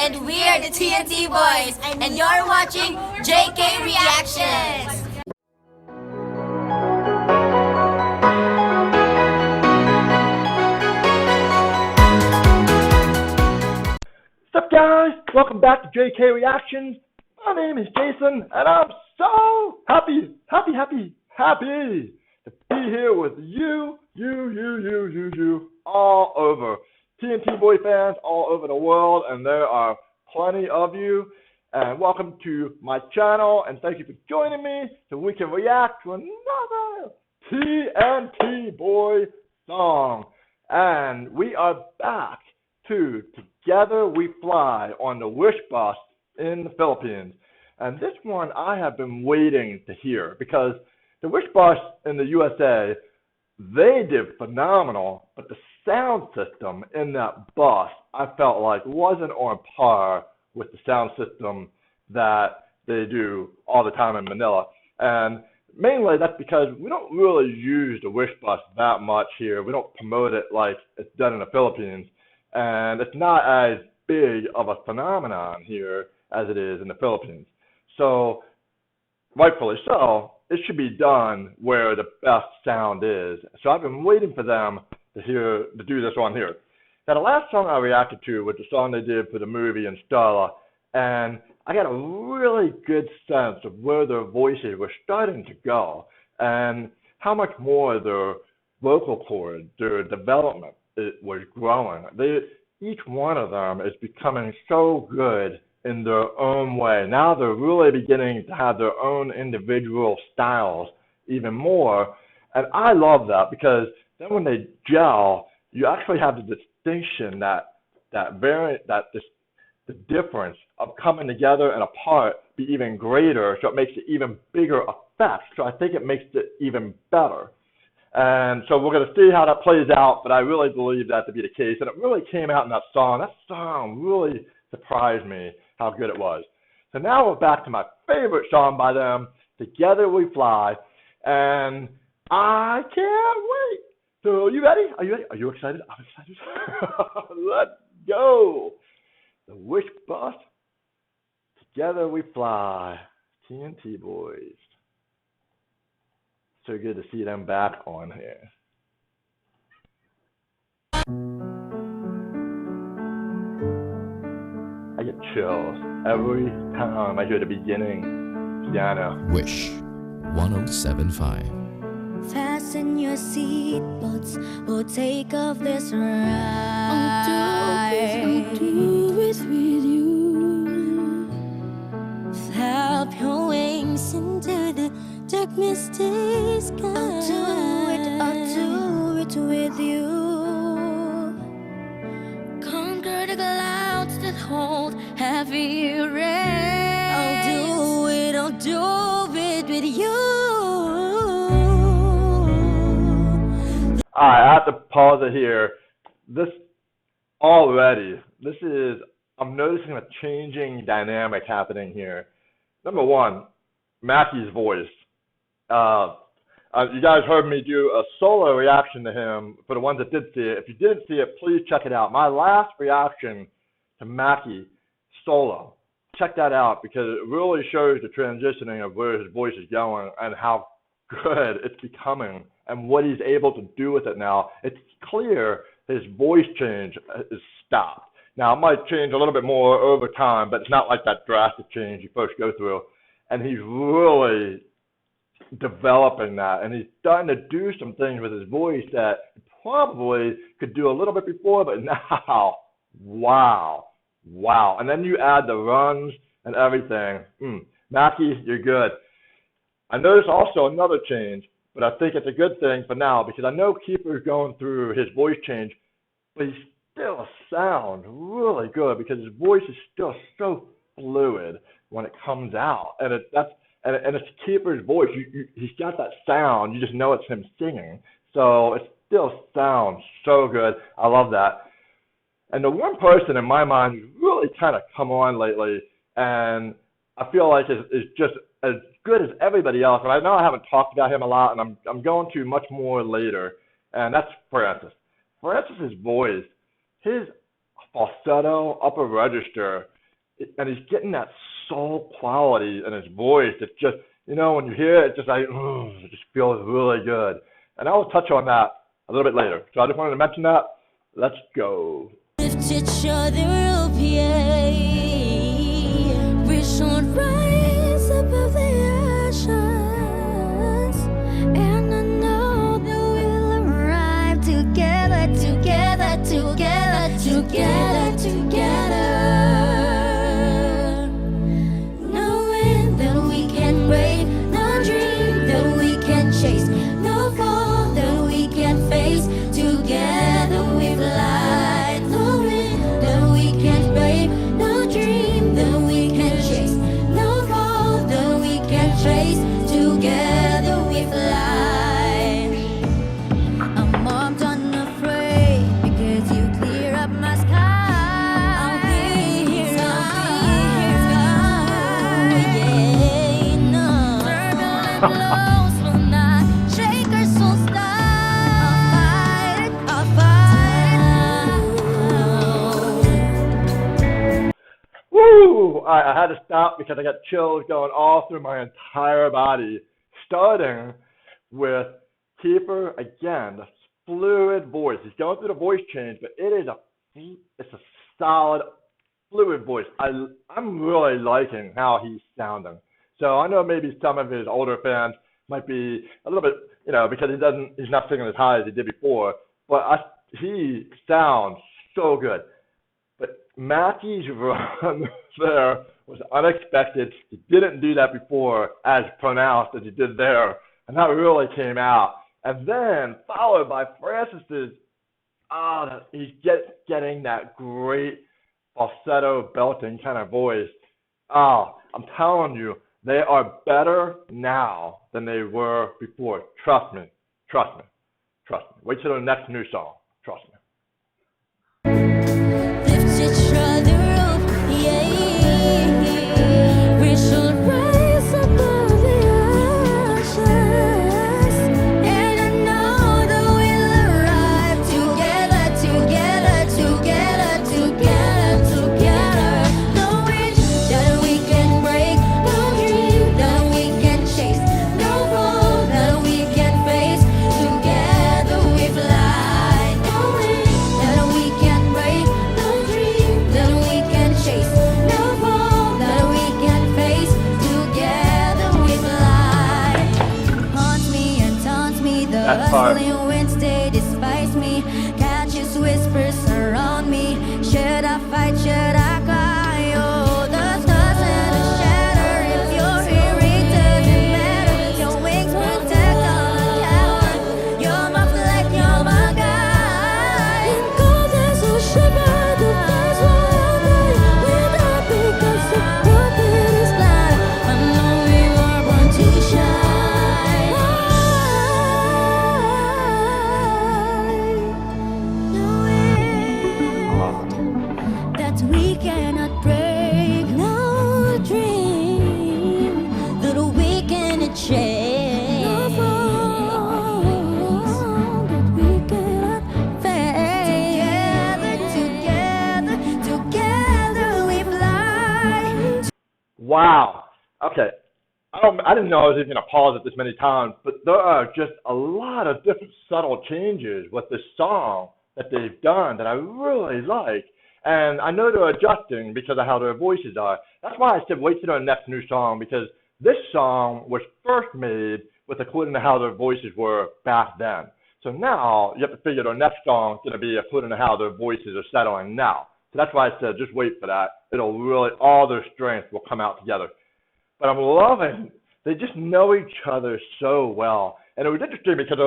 and we are the TNT Boys, and you're watching JKReactions. What's up, guys? Welcome back to JKReactions. My name is Jason, and I'm so happy to be here with you, all over. TNT Boy fans all over the world, and there are plenty of you. And welcome to my channel, and thank you for joining me so we can react to another TNT Boy song. And we are back to Together We Fly on the Wish Bus in the Philippines. And this one I have been waiting to hear because the Wish Bus in the USA, they did phenomenal, but the sound system in that bus I felt like wasn't on par with the sound system that they do all the time in Manila. And mainly that's because we don't really use the Wish Bus that much here. We don't promote it like it's done in the Philippines. And it's not as big of a phenomenon here as it is in the Philippines. So, rightfully so, it should be done where the best sound is. So I've been waiting for them to do this one here. Now, the last song I reacted to was the song they did for the movie in Starla, and I got a really good sense of where their voices were starting to go and how much more their vocal cords, their development, it was growing. Each one of them is becoming so good in their own way. Now they're really beginning to have their own individual styles even more. And I love that because then when they gel, you actually have the distinction the difference of coming together and apart be even greater, so it makes it even bigger effect. So I think it makes it even better. And so we're going to see how that plays out, but I really believe that to be the case. And it really came out in that song. That song really surprised me how good it was. So now we're back to my favorite song by them, Together We Fly. And I can't wait. So you ready? Are you ready? Are you excited? I'm excited. Let's go. The Wish Bus, Together We Fly, TNT Boys. So good to see them back on here. I get chills every time I hear the beginning piano. Wish 1075. Fasten your seatbelts, we'll take off this ride. I'll do it with you. Flap your wings into the dark misty sky. I'll do it with you. Conquer the clouds that hold heavy rain. I'll do it with you. I have to pause it here. I'm noticing a changing dynamic happening here. Number one, Mackie's voice. You guys heard me do a solo reaction to him for the ones that did see it. If you didn't see it, please check it out. My last reaction to Mackie solo. Check that out because it really shows the transitioning of where his voice is going and how good it's becoming and what he's able to do with it now. It's clear his voice change is stopped. Now, it might change a little bit more over time, but it's not like that drastic change you first go through. And he's really developing that, and he's starting to do some things with his voice that he probably could do a little bit before, but now, wow. And then you add the runs and everything. Mackie, you're good. I noticed also another change, but I think it's a good thing for now because I know Keeper's going through his voice change, but he still sounds really good because his voice is still so fluid when it comes out, and it's Keeper's voice. He's got that sound. You just know it's him singing. So it still sounds so good. I love that. And the one person in my mind who's really kind of come on lately, and I feel like is just as good as everybody else. And I know I haven't talked about him a lot, and I'm going to much more later. And that's Francis. Francis's voice, his falsetto upper register and he's getting that soul quality in his voice. It's just, when you hear it, it's just like, it just feels really good. And I will touch on that a little bit later. So I just wanted to mention that. Let's go. Lift each other up, yeah. We should rise above the oceans, and I know that we'll arrive together, together, together, together, together. Knowing that we can break, no dream that we can chase, no fall that we can face. Together we fly. Knowing that we can break, no dream that we can chase, no fall that we can trace. Together we fly. I'm armed, unafraid, because you clear up my sky. I'll be here, yeah, no. Turbulent blows will not shake our soul style. I'll fight. Woo! I had to stop because I got chills going all through my entire body. Starting with Kiefer again, the fluid voice. He's going through the voice change, but it's a solid, fluid voice. I'm really liking how he's sounding. So I know maybe some of his older fans might be a little bit, because he's not singing as high as he did before, but he sounds so good. But Mackie's run there was unexpected. He didn't do that before as pronounced as he did there, and that really came out. And then followed by Francis's, he's getting that great falsetto belting kind of voice. I'm telling you, they are better now than they were before. Trust me. Wait till the next new song. Trust me. Lift each other up, yeah. We should rise above the oceans, and I know that we'll arrive together, together, together, together, together. Knowing that we can break, no dream that we can chase, no fall that we can face. Together we fly. Knowing that we can break, no dream that we can chase, no fall that we can face. Together we fly. Haunts me and taunts me, the That part. hustling winds, they despise me. Catches whispers around me. Should I fight, should I cry? Oh, the stars and the shatter. If you're here, it doesn't matter. Your wings protect all the coward. You're my flag, you're my guide. In cold as a shiver, the flames will burn. We're not because the prophet is blind. I know we were born to shine. Knowing that we cannot break, no dream that we can achieve, no fall that we cannot face. Together, together we fly. Wow. Okay. I didn't know I was even going to pause it this many times, but there are just a lot of different subtle changes with this song that they've done that I really like. And I know they're adjusting because of how their voices are. That's why I said wait till their next new song, because this song was first made with according to how their voices were back then. So now you have to figure their next song is going to be according to how their voices are settling now. So that's why I said just wait for that. It'll really, all their strength will come out together. But I'm loving, they just know each other so well. And it was interesting because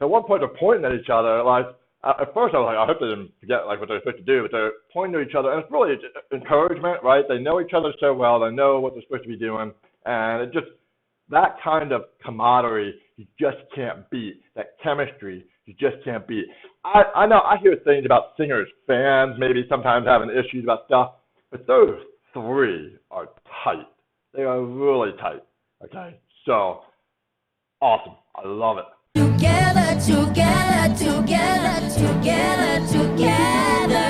at one point they're pointing at each other. Like, at first I was like, I hope they didn't forget like what they're supposed to do, but they're pointing to each other. And it's really encouragement, right? They know each other so well. They know what they're supposed to be doing. And it just, that kind of camaraderie, you just can't beat. That chemistry, you just can't beat. I know I hear things about singers, fans maybe sometimes having issues about stuff, but those three are tight. They are really tight. Okay, so awesome. I love it. Together, together, together, together, together.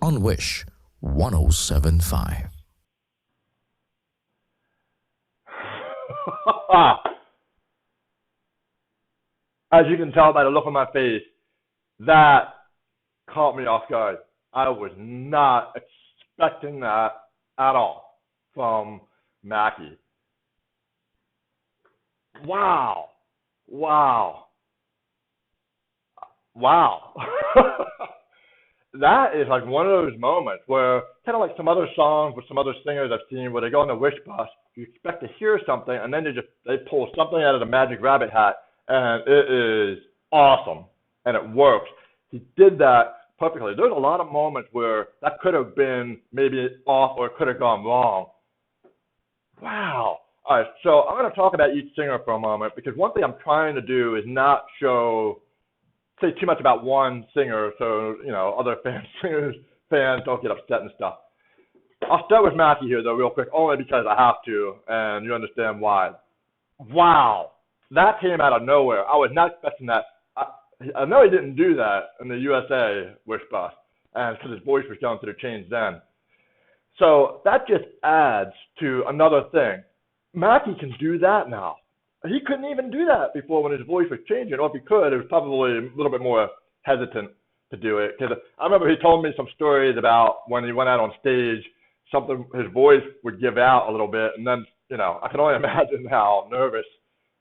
on Wish 1075. As you can tell by the look on my face, that caught me off guard. I was not expecting that at all from Mackie. Wow. That is like one of those moments where, kind of like some other songs with some other singers I've seen, where they go on the Wish bus, you expect to hear something, and then they pull something out of the magic rabbit hat, and it is awesome, and it works. He did that perfectly. There's a lot of moments where that could have been maybe off or it could have gone wrong. Wow. All right, so I'm going to talk about each singer for a moment, because one thing I'm trying to do is not say too much about one singer, so other fans don't get upset and stuff. I'll start with Mackie here, though, real quick, only because I have to, and you understand why. Wow, that came out of nowhere. I was not expecting that. I know he didn't do that in the USA Wish bus, and because his voice was going through the change then. So that just adds to another thing. Mackie can do that now. He couldn't even do that before when his voice was changing, or if he could, it was probably a little bit more hesitant to do it. Because I remember he told me some stories about when he went out on stage, his voice would give out a little bit, and then, I can only imagine how nervous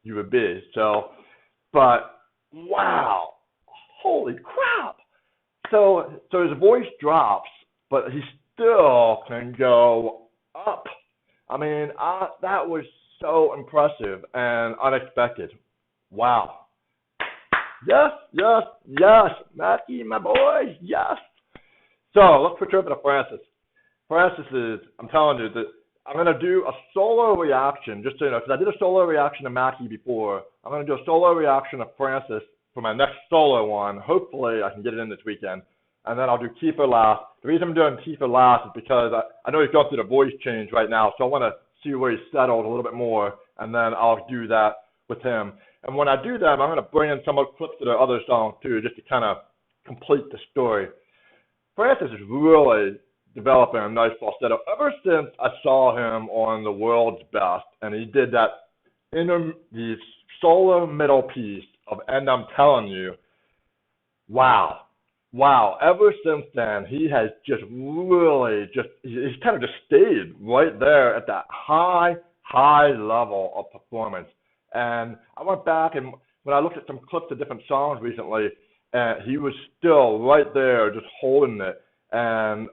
you would be. So, but wow, holy crap. So his voice drops, but he still can go up. I mean, that was so impressive and unexpected. Wow. Yes, Mackie, my boy, yes. So let's switch over to Francis. Francis is, I'm telling you, that I'm going to do a solo reaction, just so you know, because I did a solo reaction to Mackie before. I'm going to do a solo reaction of Francis for my next solo one. Hopefully I can get it in this weekend. And then I'll do Kiefer last. The reason I'm doing Kiefer last is because I know he's going through the voice change right now, so I want to see where he's settled a little bit more, and then I'll do that with him. And when I do that, I'm going to bring in some clips of the other songs too, just to kind of complete the story. Francis is really developing a nice falsetto ever since I saw him on The World's Best, and he did that the solo middle piece of And I'm Telling You. Wow. Ever since then, he has just really he's kind of just stayed right there at that high level of performance. And I went back, and when I looked at some clips of different songs recently, he was still right there just holding it. And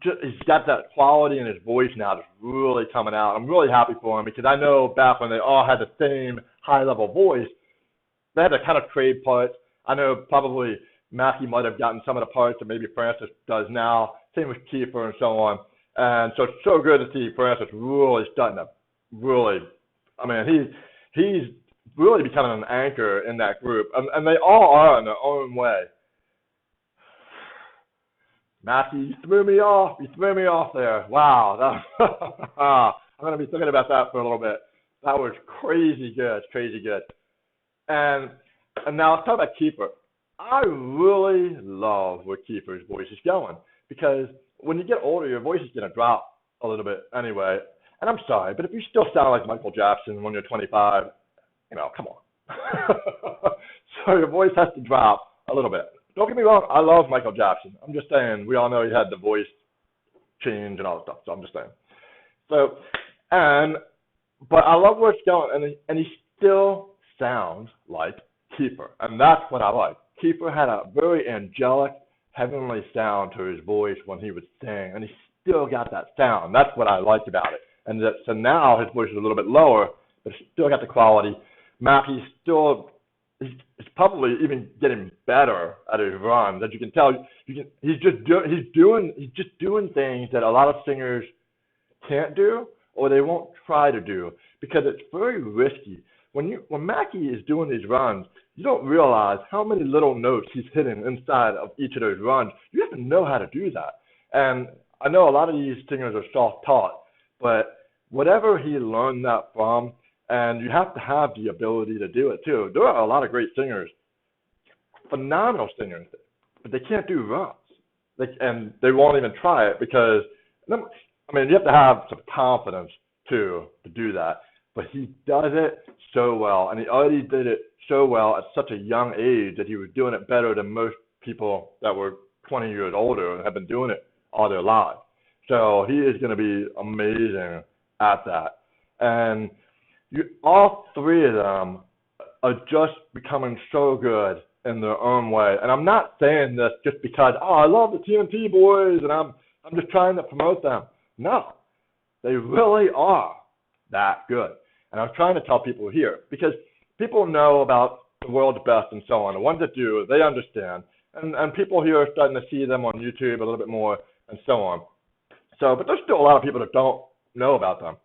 he's got that quality in his voice now that's really coming out. I'm really happy for him, because I know back when they all had the same high-level voice, they had to kind of trade parts. I know probably Mackie might have gotten some of the parts that maybe Francis does now. Same with Kiefer and so on. And so it's so good to see Francis really starting to he's really becoming an anchor in that group. And they all are in their own way. Mackie, you threw me off there. Wow. I'm going to be thinking about that for a little bit. That was crazy good. And now let's talk about Kiefer. I really love where Kiefer's voice is going, because when you get older, your voice is going to drop a little bit anyway. And I'm sorry, but if you still sound like Michael Jackson when you're 25, come on. So your voice has to drop a little bit. Don't get me wrong, I love Michael Jackson. I'm just saying, we all know he had the voice change and all that stuff, so I'm just saying. But I love where it's going, and he still sounds like Kiefer, and that's what I like. Kiefer had a very angelic, heavenly sound to his voice when he would sing, and he still got that sound. That's what I liked about it. And so now his voice is a little bit lower, but still got the quality. Mackie's he's probably even getting better at his runs. As you can tell, he's just doing things that a lot of singers can't do, or they won't try to do, because it's very risky. When Mackie is doing these runs, you don't realize how many little notes he's hitting inside of each of those runs. You have to know how to do that. And I know a lot of these singers are self-taught, but whatever he learned that from, and you have to have the ability to do it too. There are a lot of great singers, phenomenal singers, but they can't do runs. and they won't even try it because, I mean, you have to have some confidence too to do that. But he does it so well, and he already did it so well at such a young age that he was doing it better than most people that were 20 years older and have been doing it all their lives. So he is going to be amazing at that. And all three of them are just becoming so good in their own way. And I'm not saying this just because, I love the TNT Boys and I'm just trying to promote them. No, they really are that good. And I'm trying to tell people here because people know about the world's best and so on. The ones that do, they understand. And people here are starting to see them on YouTube a little bit more and so on. So, but there's still a lot of people that don't know about them.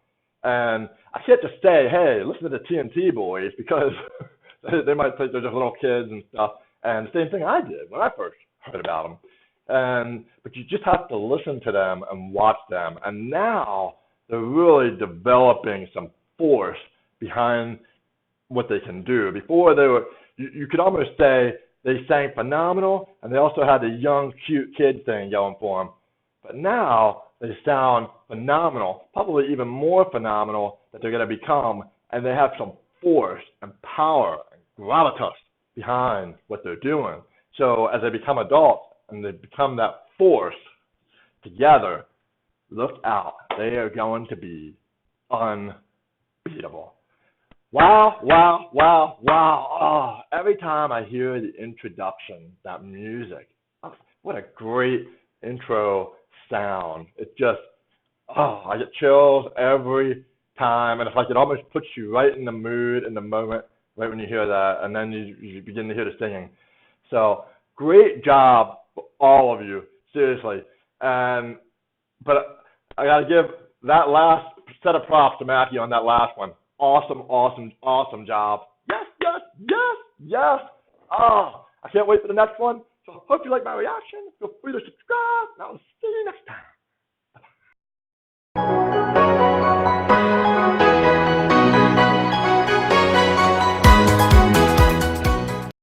And I can't just say, hey, listen to the TNT Boys because they might think they're just little kids and stuff. And the same thing I did when I first heard about them. But you just have to listen to them and watch them. And now they're really developing some force behind what they can do. Before they were, you could almost say they sang phenomenal, and they also had the young, cute kid thing going for them. But now they sound phenomenal, probably even more phenomenal that they're going to become, and they have some force and power and gravitas behind what they're doing. So as they become adults and they become that force together, look out. They are going to be unbeatable. Wow, wow, wow, wow. Oh, every time I hear the introduction, that music, what a great intro sound. It just, I get chills every time. And it's like it almost puts you right in the mood, in the moment, right when you hear that. And then you begin to hear the singing. So great job, all of you, seriously. But I got to give that last set of props to Mackie on that last one. Awesome, awesome, awesome job. Yes, yes, yes, yes. Oh, I can't wait for the next one. So hope you like my reaction. Feel free to subscribe. And I'll see